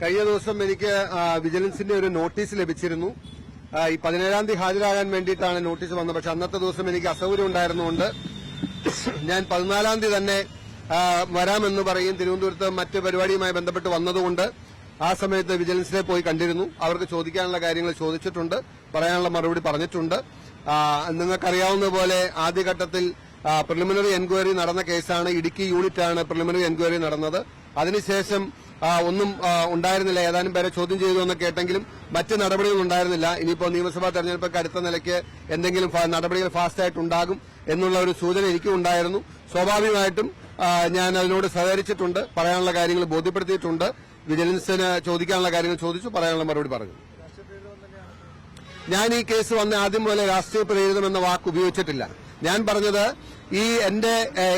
കഴിഞ്ഞ ദിവസം എനിക്ക് വിജിലൻസിന്റെ ഒരു നോട്ടീസ് ലഭിച്ചിരുന്നു. ഈ 17-ാം തീയതി ഹാജരാകാൻ വേണ്ടിയിട്ടാണ് നോട്ടീസ് വന്നത്. പക്ഷെ അന്നത്തെ ദിവസം എനിക്ക് അസൗകര്യം ഉണ്ടായിരുന്നുകൊണ്ട് ഞാൻ 14-ാം തീയതി തന്നെ വരാമെന്ന് പറയും തിരുവനന്തപുരത്ത് മറ്റ് പരിപാടിയുമായി ബന്ധപ്പെട്ട് വന്നതുകൊണ്ട് ആ സമയത്ത് വിജിലൻസിനെ പോയി കണ്ടിരുന്നു. അവർക്ക് ചോദിക്കാനുള്ള കാര്യങ്ങൾ ചോദിച്ചിട്ടുണ്ട്, പറയാനുള്ള മറുപടി പറഞ്ഞിട്ടുണ്ട്. നിങ്ങൾക്കറിയാവുന്നതുപോലെ ആദ്യഘട്ടത്തിൽ പ്രിലിമിനറി എൻക്വയറി നടന്ന കേസാണ്. ഇടുക്കി യൂണിറ്റാണ് പ്രിലിമിനറി എൻക്വയറി നടന്നത്. അതിനുശേഷം ഒന്നും ഉണ്ടായിരുന്നില്ല. ഏതാനും പേരെ ചോദ്യം ചെയ്തു എന്ന് കേട്ടെങ്കിലും മറ്റ് നടപടികൾ ഉണ്ടായിരുന്നില്ല. ഇനിയിപ്പോൾ നിയമസഭാ തെരഞ്ഞെടുപ്പൊക്കെ അടുത്ത നിലയ്ക്ക് എന്തെങ്കിലും നടപടികൾ ഫാസ്റ്റായിട്ടുണ്ടാകും എന്നുള്ള ഒരു സൂചന എനിക്കും ഉണ്ടായിരുന്നു. സ്വാഭാവികമായിട്ടും ഞാൻ അതിനോട് സഹകരിച്ചിട്ടുണ്ട്, പറയാനുള്ള കാര്യങ്ങൾ ബോധ്യപ്പെടുത്തിയിട്ടുണ്ട്. വിജിലൻസിന് ചോദിക്കാനുള്ള കാര്യങ്ങൾ ചോദിച്ചു, പറയാനുള്ള മറുപടി പറഞ്ഞു. ഞാൻ ഈ കേസ് വന്ന് ആദ്യം പോലെ രാഷ്ട്രീയ പ്രേരിതം എന്ന വാക്ക് ഉപയോഗിച്ചിട്ടില്ല. ഞാൻ പറഞ്ഞത് ഈ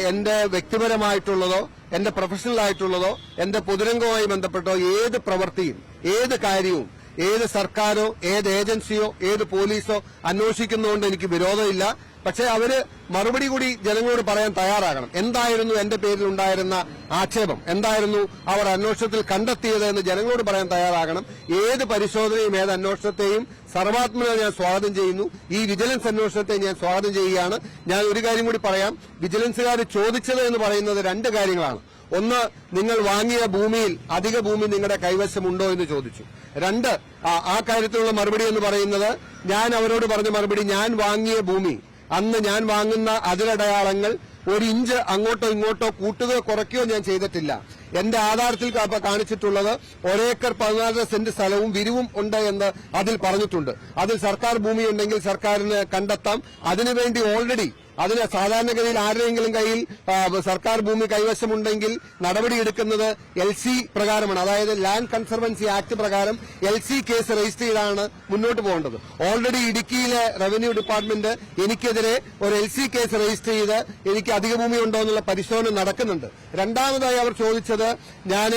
എന്റെ വ്യക്തിപരമായിട്ടുള്ളതോ എന്റെ പ്രൊഫഷണൽ ആയിട്ടുള്ളതോ എന്റെ പൊതുരംഗവുമായി ബന്ധപ്പെട്ടോ ഏത് പ്രവൃത്തിയും ഏത് കാര്യവും ഏത് സർക്കാരോ ഏത് ഏജൻസിയോ ഏത് പോലീസോ അന്വേഷിക്കുന്നതുകൊണ്ട് എനിക്ക് വിരോധമില്ല. പക്ഷേ അവര് മറുപടി കൂടി ജനങ്ങളോട് പറയാൻ തയ്യാറാകണം. എന്തായിരുന്നു എന്റെ പേരിൽ ഉണ്ടായിരുന്ന ആക്ഷേപം, എന്തായിരുന്നു അവർ അന്വേഷണത്തിൽ കണ്ടെത്തിയത് എന്ന് ജനങ്ങളോട് പറയാൻ തയ്യാറാകണം. ഏത് പരിശോധനയും ഏത് അന്വേഷണത്തെയും സർവാത്മന ഞാൻ സ്വാഗതം ചെയ്യുന്നു. ഈ വിജിലൻസ് അന്വേഷണത്തെ ഞാൻ സ്വാഗതം ചെയ്യുകയാണ്. ഞാൻ ഒരു കാര്യം കൂടി പറയാം. വിജിലൻസുകാർ ചോദിച്ചത് എന്ന് പറയുന്നത് രണ്ട് കാര്യങ്ങളാണ്. ഒന്ന്, നിങ്ങൾ വാങ്ങിയ ഭൂമിയിൽ അധിക ഭൂമി നിങ്ങളുടെ കൈവശമുണ്ടോ എന്ന് ചോദിച്ചു. രണ്ട്, ആ കാര്യത്തിലുള്ള മറുപടി എന്ന് പറയുന്നത് ഞാൻ അവരോട് പറഞ്ഞ മറുപടി, ഞാൻ വാങ്ങിയ ഭൂമി അന്ന് ഞാൻ വാങ്ങുന്ന അതിരടയാളങ്ങൾ ഒരു ഇഞ്ച് അങ്ങോട്ടോ ഇങ്ങോട്ടോ കൂട്ടുകയോ കുറയ്ക്കുകയോ ഞാൻ ചെയ്തിട്ടില്ല. എന്റെ ആധാരത്തിൽ കാണിച്ചിട്ടുള്ളത് 1 ഏക്കർ 14 സെന്റ് സ്ഥലവും വിരിവും ഉണ്ട് എന്ന് അതിൽ പറഞ്ഞിട്ടുണ്ട്. അതിൽ സർക്കാർ ഭൂമിയുണ്ടെങ്കിൽ സർക്കാരിന് കണ്ടെത്താം. അതിനുവേണ്ടി ഓൾറെഡി അതിന് സാധാരണഗതിയിൽ ആരുടെയെങ്കിലും കയ്യിൽ സർക്കാർ ഭൂമി കൈവശമുണ്ടെങ്കിൽ നടപടിയെടുക്കുന്നത് LC പ്രകാരമാണ്. അതായത് ലാൻഡ് കൺസർവൻസി ആക്ട് പ്രകാരം LC കേസ് രജിസ്റ്റർ ചെയ്താണ് മുന്നോട്ട് പോകേണ്ടത്. ഓൾറെഡി ഇടുക്കിയിലെ റവന്യൂ ഡിപ്പാർട്ട്മെന്റ് എനിക്കെതിരെ ഒരു LC കേസ് രജിസ്റ്റർ ചെയ്ത് എനിക്ക് അധിക ഭൂമി ഉണ്ടോ എന്നുള്ള പരിശോധന നടക്കുന്നുണ്ട്. രണ്ടാമതായി അവർ ചോദിച്ചത് ഞാൻ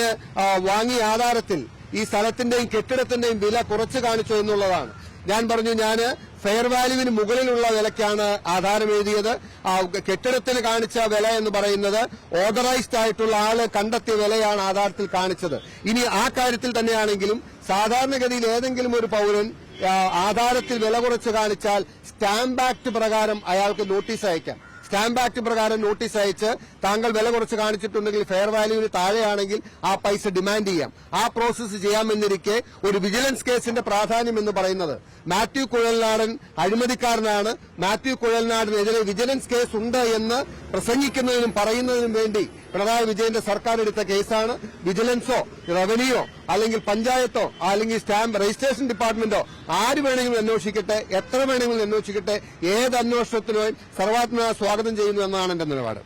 വാങ്ങിയ ആധാരത്തിൽ ഈ സ്ഥലത്തിന്റെയും കെട്ടിടത്തിന്റെയും വില കുറച്ച് കാണിച്ചു എന്നുള്ളതാണ്. ഞാൻ പറഞ്ഞു, ഞാൻ ഫെയർ വാല്യൂവിന് മുകളിലുള്ള വിലയ്ക്കാണ് ആധാരം എഴുതിയത്. കെട്ടിടത്തിന് കാണിച്ച വില എന്ന് പറയുന്നത് ഓതറൈസ്ഡ് ആയിട്ടുള്ള ആള് കണ്ടെത്തിയ വിലയാണ് ആധാരത്തിൽ കാണിച്ചത്. ഇനി ആ കാര്യത്തിൽ തന്നെയാണെങ്കിലും സാധാരണഗതിയിൽ ഏതെങ്കിലും ഒരു പൌരൻ ആധാരത്തിൽ വില കുറച്ച് കാണിച്ചാൽ സ്റ്റാമ്പ് ആക്ട് പ്രകാരം അയാൾക്ക് നോട്ടീസ് അയക്കാം. സ്റ്റാമ്പ് ആക്ട് പ്രകാരം നോട്ടീസ് അയച്ച് താങ്കൾ വില കുറച്ച് കാണിച്ചിട്ടുണ്ടെങ്കിൽ ഫെയർ വാല്യൂവിന് താഴെയാണെങ്കിൽ ആ പൈസ ഡിമാൻഡ് ചെയ്യാം. ആ പ്രോസസ്സ് ചെയ്യാമെന്നിരിക്കെ ഒരു വിജിലൻസ് കേസിന്റെ പ്രാധാന്യം എന്ന് പറയുന്നത് മാത്യു കുഴൽനാടൻ അഴിമതിക്കാരനാണ്. മാത്യു കുഴൽനാടിനെതിരെ വിജിലൻസ് കേസ് ഉണ്ട് എന്ന് പ്രസംഗിക്കുന്നതിനും പറയുന്നതിനും വേണ്ടി പിണറായി വിജയന്റെ സർക്കാർ എടുത്ത കേസാണ്. വിജിലൻസോ റവന്യൂയോ അല്ലെങ്കിൽ പഞ്ചായത്തോ അല്ലെങ്കിൽ സ്റ്റാമ്പ് രജിസ്ട്രേഷൻ ഡിപ്പാർട്ട്മെന്റോ ആര് വേണമെങ്കിലും അന്വേഷിക്കട്ടെ, എത്ര വേണമെങ്കിലും അന്വേഷിക്കട്ടെ, ഏത് അന്വേഷണത്തിനും സർവാത്മന സ്വാഗതം ചെയ്യുന്നു എന്നാണ് എന്റെ നിലപാട്.